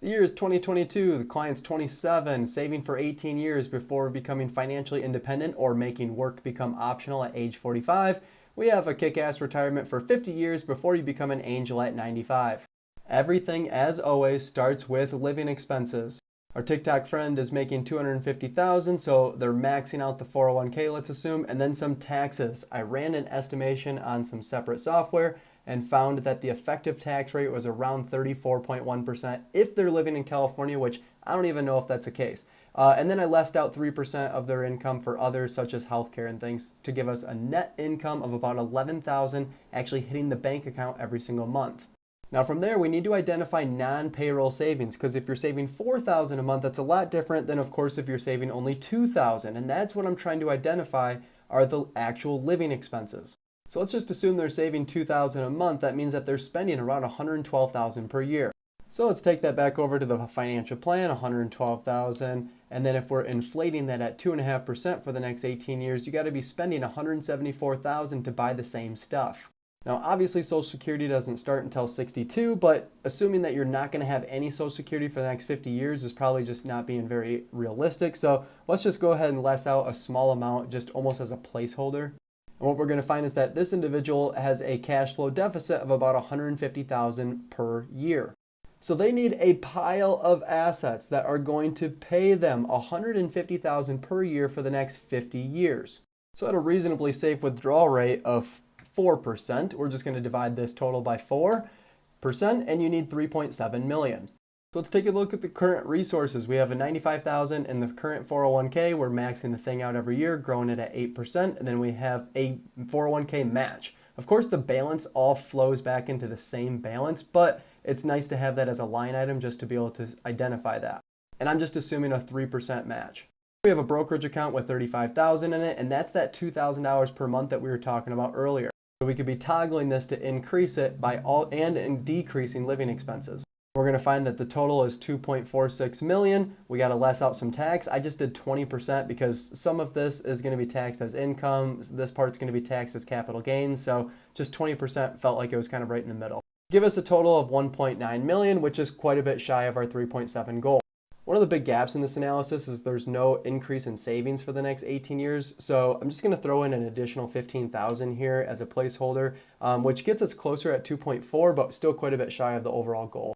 The year is 2022, the client's 27, saving for 18 years before becoming financially independent or making work become optional at age 45. We have a kick-ass retirement for 50 years before you become an angel at 95. Everything, as always, starts with living expenses. Our TikTok friend is making $250,000, so they're maxing out the 401k, let's assume, and then some taxes. I ran an estimation on some separate software and found that the effective tax rate was around 34.1% if they're living in California, which I don't even know if that's the case. And then I lessed out 3% of their income for others such as healthcare and things to give us a net income of about $11,000 actually hitting the bank account every single month. Now from there, we need to identify non-payroll savings, because if you're saving $4,000 a month, that's a lot different than, of course, if you're saving only $2,000. And that's what I'm trying to identify are the actual living expenses. So let's just assume they're saving $2,000 a month. That means that they're spending around $112,000 per year. So let's take that back over to the financial plan, $112,000. And then if we're inflating that at 2.5% for the next 18 years, you got to be spending $174,000 to buy the same stuff. Now, obviously, Social Security doesn't start until 62, but assuming that you're not going to have any Social Security for the next 50 years is probably just not being very realistic. So let's just go ahead and less out a small amount, just almost as a placeholder. And what we're going to find is that this individual has a cash flow deficit of about $150,000 per year. So they need a pile of assets that are going to pay them $150,000 per year for the next 50 years. So at a reasonably safe withdrawal rate of 4%, we're just going to divide this total by 4%, and you need 3.7 million. So let's take a look at the current resources. We have a 95,000 in the current 401k. We're maxing the thing out every year, growing it at 8%, and then we have a 401k match. Of course, the balance all flows back into the same balance, but it's nice to have that as a line item just to be able to identify that. And I'm just assuming a 3% match. We have a brokerage account with 35,000 in it, and that's that $2,000 per month that we were talking about earlier. So we could be toggling this to increase it by and decreasing living expenses. We're going to find that the total is 2.46 million. We got to less out some tax. I just did 20% because some of this is going to be taxed as income. This part's going to be taxed as capital gains. So just 20% felt like it was kind of right in the middle. Give us a total of 1.9 million, which is quite a bit shy of our 3.7 goal. One of the big gaps in this analysis is there's no increase in savings for the next 18 years. So I'm just going to throw in an additional 15,000 here as a placeholder, which gets us closer at 2.4, but still quite a bit shy of the overall goal.